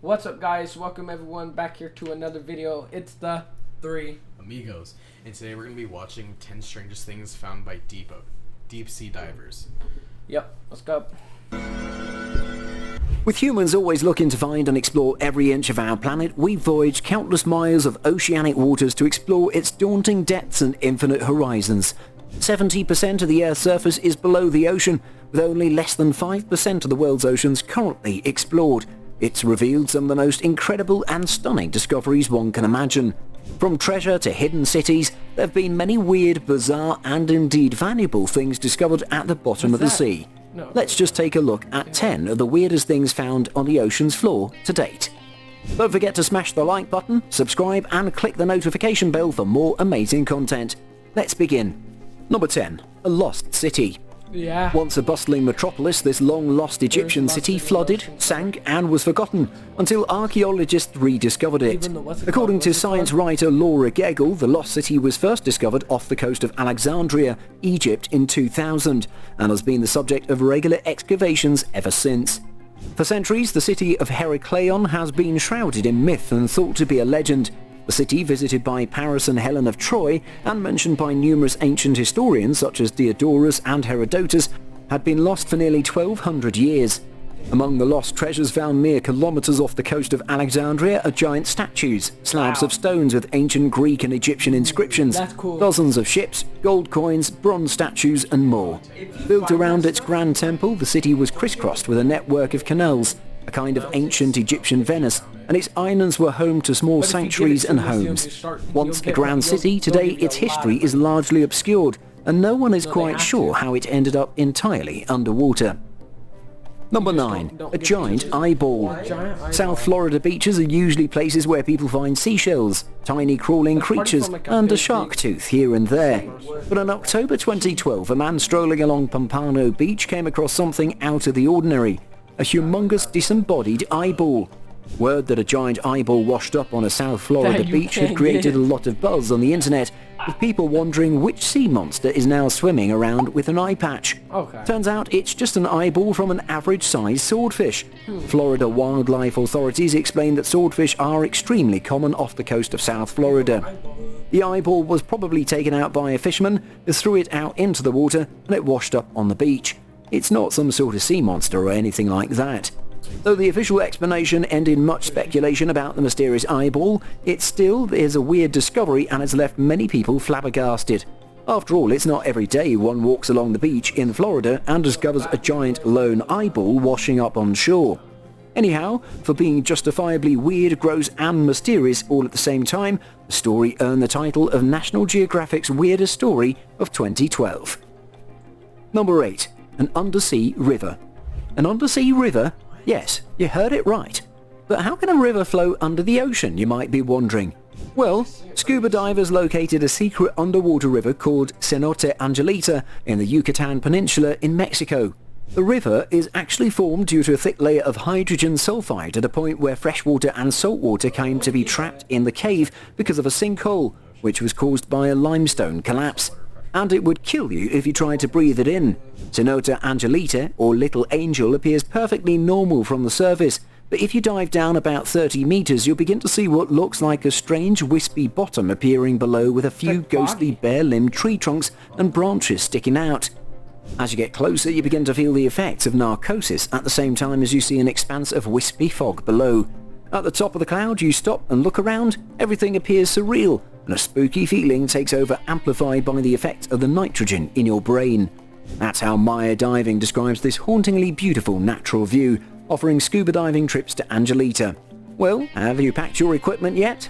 What's up, guys? Welcome everyone back here to another video. It's the Three Amigos, and today we're going to be watching 10 strangest things found by deep sea divers. Yep, let's go. With humans always looking to find and explore every inch of our planet, we voyage countless miles of oceanic waters to explore its daunting depths and infinite horizons. 70% of the Earth's surface is below the ocean, with only less than 5% of the world's oceans currently explored. It's revealed some of the most incredible and stunning discoveries one can imagine. From treasure to hidden cities, there have been many weird, bizarre and indeed valuable things discovered at the bottom of the sea. No. Let's just take a look at 10 of the weirdest things found on the ocean's floor to date. Don't forget to smash the like button, subscribe and click the notification bell for more amazing content. Let's begin. Number 10. A lost city. Yeah. Once a bustling metropolis, this long-lost Egyptian city flooded, sank and was forgotten until archaeologists rediscovered it. According to science writer Laura Gegel, the lost city was first discovered off the coast of Alexandria, Egypt in 2000 and has been the subject of regular excavations ever since. For centuries, the city of Heracleion has been shrouded in myth and thought to be a legend. The city, visited by Paris and Helen of Troy and mentioned by numerous ancient historians such as Diodorus and Herodotus, had been lost for nearly 1,200 years. Among the lost treasures found mere kilometers off the coast of Alexandria are giant statues, slabs of stones with ancient Greek and Egyptian inscriptions, dozens of ships, gold coins, bronze statues and more. Built around its grand temple, the city was crisscrossed with a network of canals, a kind of ancient Egyptian Venice, and its islands were home to small sanctuaries and homes. Once a grand city, today its history is largely obscured, and no one is quite sure how it ended up entirely underwater. Number 9. A giant eyeball. South Florida beaches are usually places where people find seashells, tiny crawling creatures, and a shark tooth here and there. But in October 2012, a man strolling along Pompano Beach came across something out of the ordinary. A humongous disembodied eyeball. Word that a giant eyeball washed up on a South Florida beach had created a lot of buzz on the internet, with people wondering which sea monster is now swimming around with an eye patch. Turns out it's just an eyeball from an average-sized swordfish. Florida wildlife authorities explained that swordfish are extremely common off the coast of South Florida. The eyeball was probably taken out by a fisherman who threw it out into the water and it washed up on the beach. It's not some sort of sea monster or anything like that. Though the official explanation ended much speculation about the mysterious eyeball, it still is a weird discovery and has left many people flabbergasted. After all, it's not every day one walks along the beach in Florida and discovers a giant lone eyeball washing up on shore. Anyhow, for being justifiably weird, gross and mysterious all at the same time, the story earned the title of National Geographic's Weirdest Story of 2012. Number 8. An undersea river. An undersea river? Yes, you heard it right. But how can a river flow under the ocean, you might be wondering? Well, scuba divers located a secret underwater river called Cenote Angelita in the Yucatan Peninsula in Mexico. The river is actually formed due to a thick layer of hydrogen sulfide at a point where freshwater and saltwater came to be trapped in the cave because of a sinkhole, which was caused by a limestone collapse. And it would kill you if you tried to breathe it in. Cenote Angelita, or Little Angel, appears perfectly normal from the surface, but if you dive down about 30 meters, you'll begin to see what looks like a strange wispy bottom appearing below with a few ghostly bare-limbed tree trunks and branches sticking out. As you get closer, you begin to feel the effects of narcosis at the same time as you see an expanse of wispy fog below. At the top of the cloud, you stop and look around. Everything appears surreal, and a spooky feeling takes over, amplified by the effect of the nitrogen in your brain. That's how Maya Diving describes this hauntingly beautiful natural view, offering scuba diving trips to Angelita. Well, have you packed your equipment yet?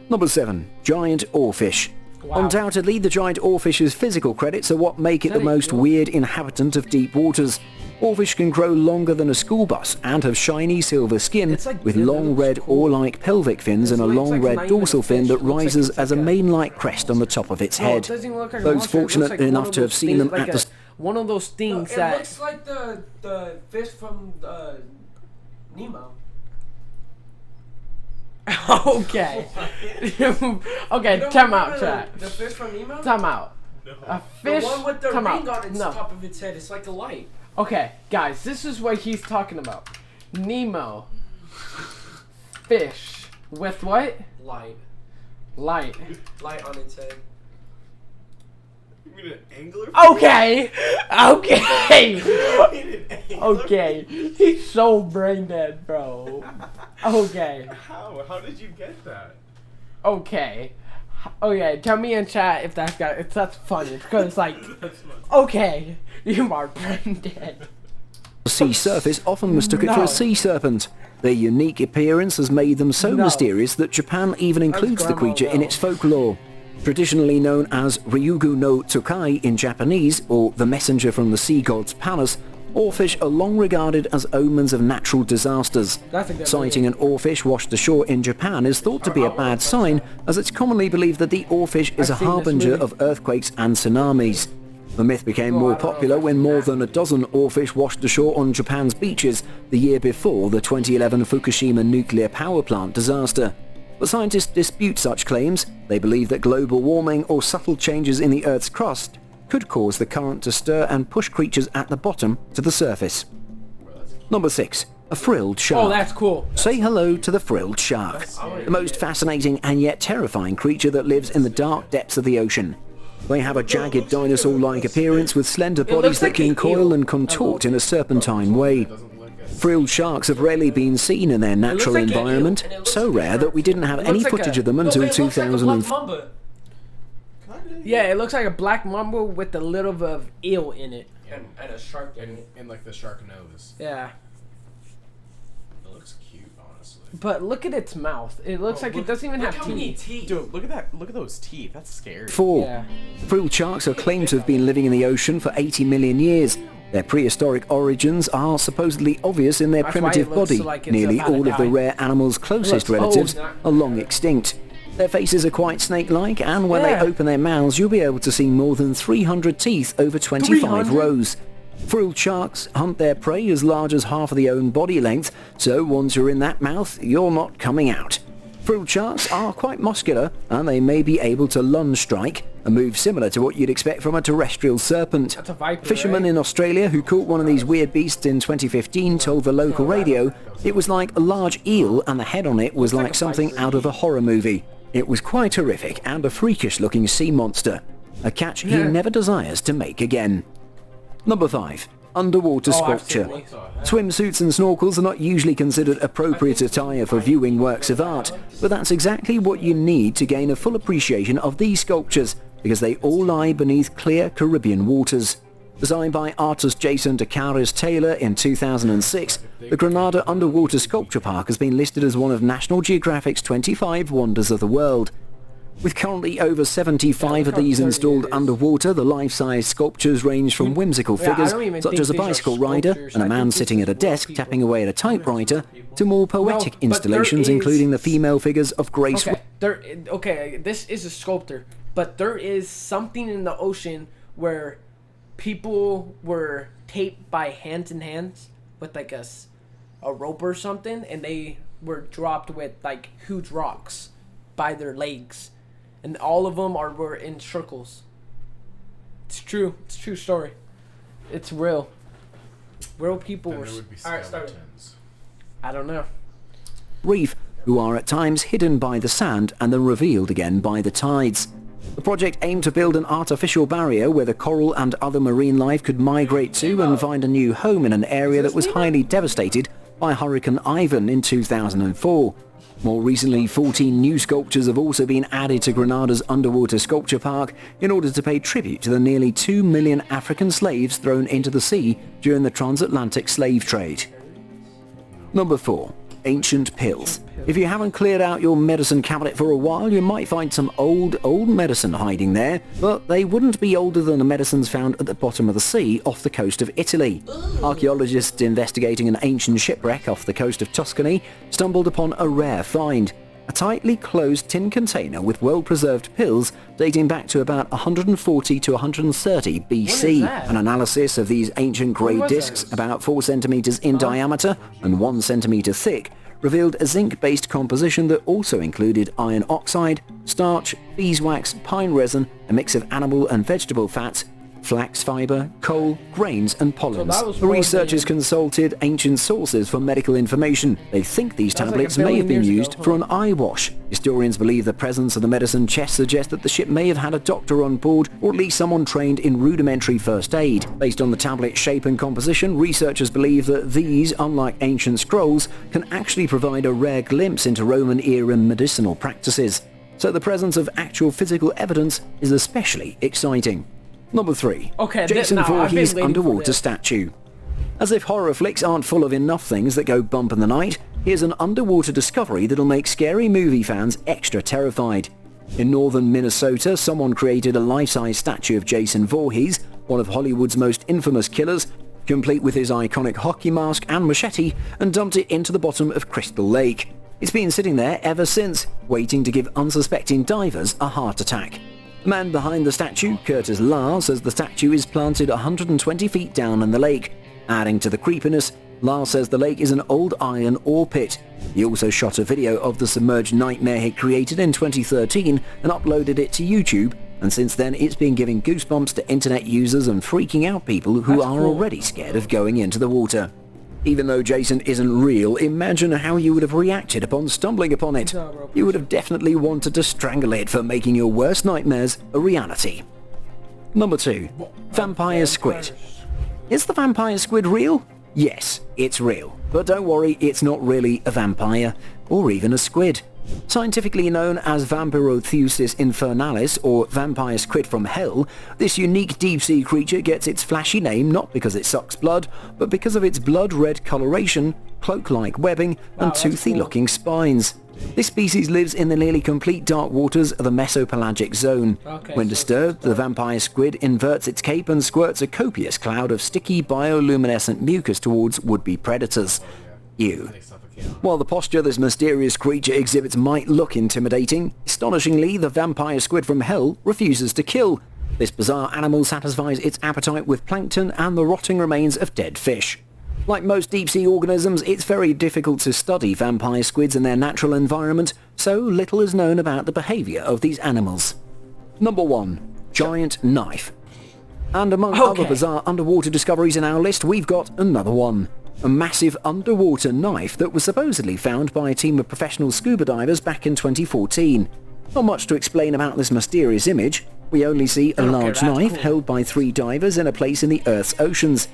Number 7. Giant oarfish. Wow. Undoubtedly, the giant oarfish's physical credits are what make it the most weird inhabitant of deep waters. Oarfish can grow longer than a school bus and have shiny silver skin with long red oar-like pelvic fins and a long red dorsal fin that rises as a mane-like crest on the top of its head. Those fortunate enough to have seen them at the... One of those things that... It looks like the fish from Nemo. Okay. Okay, time out, chat. The fish from Nemo? Time out. No. A fish... The one with the ring on its no. top of its head. It's like a light. Okay, guys, this is what he's talking about. Nemo. Fish with what? Light. Light. Light on its head. You mean an angler? Okay. Okay. Okay. He's so brain dead, bro. Okay. How? How did you get that? Okay. Okay. Tell me in chat if that's funny because like. That's fun. Okay. You are brain dead. The sea surface often mistook it for No. a sea serpent. Their unique appearance has made them so No. mysterious that Japan even includes the Grandma creature in will. its folklore. Traditionally known as Ryugu no Tsukai in Japanese, or the messenger from the sea god's palace, oarfish are long regarded as omens of natural disasters. That's a good Sighting an oarfish washed ashore in Japan is thought to be a bad sign, as it's commonly believed that the oarfish is I've a seen this harbinger movie. of earthquakes and tsunamis. The myth became more I don't know popular if I've when seen more that. than a dozen oarfish washed ashore on Japan's beaches the year before the 2011 Fukushima nuclear power plant disaster. But scientists dispute such claims. They believe that global warming or subtle changes in the Earth's crust could cause the current to stir and push creatures at the bottom to the surface. Number 6. A frilled shark. Oh, that's cool. Say hello to the frilled shark, the most fascinating and yet terrifying creature that lives in the dark depths of the ocean. They have a jagged dinosaur-like appearance with slender bodies looks that like can an coil eel. and contort in a serpentine way. Doesn't look as Frilled sharks have rarely been seen in their natural like an eel, environment, and it looks so like a rare that we didn't have It any looks like footage a- of them No, until it looks like a black 2004. mamba. Yeah, it looks like a black mamba with a little bit of eel in it. And a shark in it. and like the shark nose. Yeah. It looks cute, honestly. But look at its mouth. It looks like it doesn't even Look have how many teeth. teeth. Dude, look at that. Look at those teeth. That's scary. 4. Yeah. Frilled sharks are claimed to have been living in the ocean for 80 million years. Their prehistoric origins are supposedly obvious in their That's why primitive it looks body. like it's Nearly about to all of the die. rare animal's closest looks old. relatives are long extinct. Their faces are quite snake-like, and when Yeah. they open their mouths, you'll be able to see more than 300 teeth over 25 300? rows. Frilled sharks hunt their prey as large as half of their own body length, so once you're in that mouth, you're not coming out. Frilled sharks are quite muscular, and they may be able to lunge strike, a move similar to what you'd expect from a terrestrial serpent. That's a viper, Fishermen right? in Australia who caught one of these weird beasts in 2015 told the local radio it was like a large eel and the head on it was like something out of a horror movie. It was quite horrific and a freakish looking sea monster, a catch he Yeah. never desires to make again. Number 5. Underwater Oh, I've seen sculpture. these. Swimsuits and snorkels are not usually considered appropriate attire for viewing works of art, but that's exactly what you need to gain a full appreciation of these sculptures, because they all lie beneath clear Caribbean waters. Designed by artist Jason DeCaris Taylor in 2006, the Granada Underwater Sculpture Park has been listed as one of National Geographic's 25 Wonders of the World. With currently over 75 of these installed underwater, the life-size sculptures range from whimsical Yeah, I figures don't even such think as a these are bicycle rider sculptures. and a I man think sitting this at a is real desk people. tapping away at a typewriter, to more poetic but there installations is- including the female figures of Grace. Okay, this is a sculptor, but there is something in the ocean where people were taped by hands and hands with like a rope or something, and they were dropped with like huge rocks by their legs, and all of them were in circles. It's true. It's a true story. It's real. Real people Then were. there would be Alright, start it. skeletons. I don't know. Reef, who are at times hidden by the sand and then revealed again by the tides. The project aimed to build an artificial barrier where the coral and other marine life could migrate to and find a new home in an area that was highly devastated by Hurricane Ivan in 2004. More recently, 14 new sculptures have also been added to Granada's underwater sculpture park in order to pay tribute to the nearly 2 million African slaves thrown into the sea during the transatlantic slave trade. Number 4. Ancient pills. If you haven't cleared out your medicine cabinet for a while, you might find some old medicine hiding there, but they wouldn't be older than the medicines found at the bottom of the sea off the coast of Italy. Archaeologists investigating an ancient shipwreck off the coast of Tuscany stumbled upon a rare find. A tightly closed tin container with well-preserved pills dating back to about 140 to 130 BC. that? An analysis of these ancient grey was discs, that? about 4 centimeters in diameter and 1 centimeter thick, revealed a zinc-based composition that also included iron oxide, starch, beeswax, pine resin, a mix of animal and vegetable fats, flax fiber, coal, grains and pollens. that was The more researchers than- consulted ancient sources for medical information. They think these That's like tablets a may have been billion years used ago, for an eye wash. Historians believe the presence of the medicine chest suggests that the ship may have had a doctor on board, or at least someone trained in rudimentary first aid. Based on the tablet's shape and composition, researchers believe that these, unlike ancient scrolls, can actually provide a rare glimpse into Roman-era medicinal practices. So the presence of actual physical evidence is especially exciting. Number 3. Okay, Jason now, I've been Voorhees waiting for underwater this. statue. As if horror flicks aren't full of enough things that go bump in the night, here's an underwater discovery that'll make scary movie fans extra terrified. In northern Minnesota, someone created a life-size statue of Jason Voorhees, one of Hollywood's most infamous killers, complete with his iconic hockey mask and machete, and dumped it into the bottom of Crystal Lake. It's been sitting there ever since, waiting to give unsuspecting divers a heart attack. The man behind the statue, Curtis Lahr, says the statue is planted 120 feet down in the lake. Adding to the creepiness, Lahr says the lake is an old iron ore pit. He also shot a video of the submerged nightmare he created in 2013 and uploaded it to YouTube, and since then it's been giving goosebumps to internet users and freaking out people who That's are cool. already scared of going into the water. Even though Jason isn't real, imagine how you would have reacted upon stumbling upon it. You would have definitely wanted to strangle it for making your worst nightmares a reality. Number 2. Vampire squid. Is the vampire squid real? Yes, it's real. But don't worry, it's not really a vampire, or even a squid. Scientifically known as Vampiroteuthis infernalis, or vampire squid from hell, this unique deep-sea creature gets its flashy name not because it sucks blood, but because of its blood-red coloration, cloak-like webbing, and that's toothy-looking spines. This species lives in the nearly complete dark waters of the mesopelagic zone. Okay, When so disturbed, the vampire squid inverts its cape and squirts a copious cloud of sticky bioluminescent mucus towards would-be predators. Ew. They suffocate on it. While the posture this mysterious creature exhibits might look intimidating, astonishingly the vampire squid from hell refuses to kill. This bizarre animal satisfies its appetite with plankton and the rotting remains of dead fish. Like most deep-sea organisms, it's very difficult to study vampire squids in their natural environment, so little is known about the behaviour of these animals. Number 1. Giant knife. And among other Okay. bizarre underwater discoveries in our list, we've got another one. A massive underwater knife that was supposedly found by a team of professional scuba divers back in 2014. Not much to explain about this mysterious image. We only see a large that's knife cool. held by 3 divers in a place in the Earth's oceans.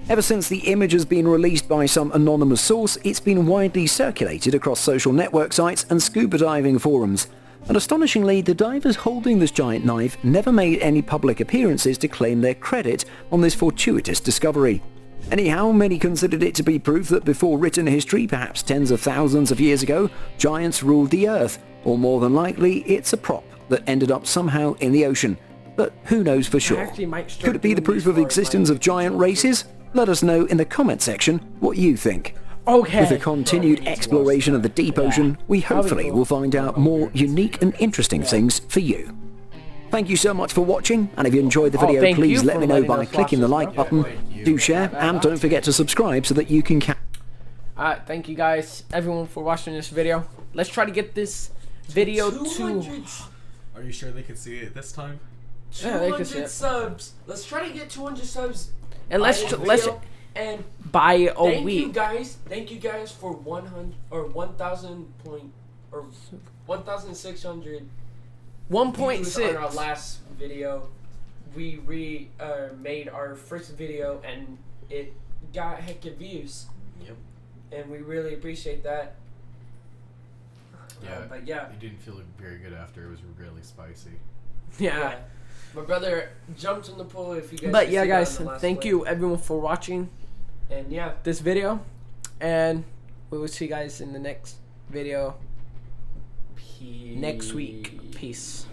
Ever since the image has been released by some anonymous source, it's been widely circulated across social network sites and scuba diving forums. And astonishingly, the divers holding this giant knife never made any public appearances to claim their credit on this fortuitous discovery. Anyhow, many considered it to be proof that before written history, perhaps tens of thousands of years ago, giants ruled the Earth, or more than likely, it's a prop that ended up somehow in the ocean. But who knows for sure? actually might start Could it be the doing proof these of for existence my of giant races? Let us know in the comment section what you think. Okay. With the continued exploration of the deep ocean, we hopefully will find out more unique and interesting things for you. Thank you so much for watching, and if you enjoyed the video, thank please you let for me know letting by us clicking the watch like this, bro. button, do share, and don't forget to subscribe so that you can Thank you guys, everyone, for watching this video. Let's try to get this video to 200, Are you sure they could see it this time? Yeah, they can see 200 it. subs. Let's try to get 200 subs. and let's by the let's video. And buy a thank you week. guys. Thank you guys for 100 or 1,000 point or 1,600 views on our 1.6. last video. We made our first video and it got heck of views, Yep. and we really appreciate that. Yeah. But yeah. It didn't feel very good after. It was really spicy. Yeah. My brother jumped in the pool. If you guys. But could yeah, see that guys, on the last thank clip. you everyone for watching And yeah. this video, and we will see you guys in the next video next week. Peace.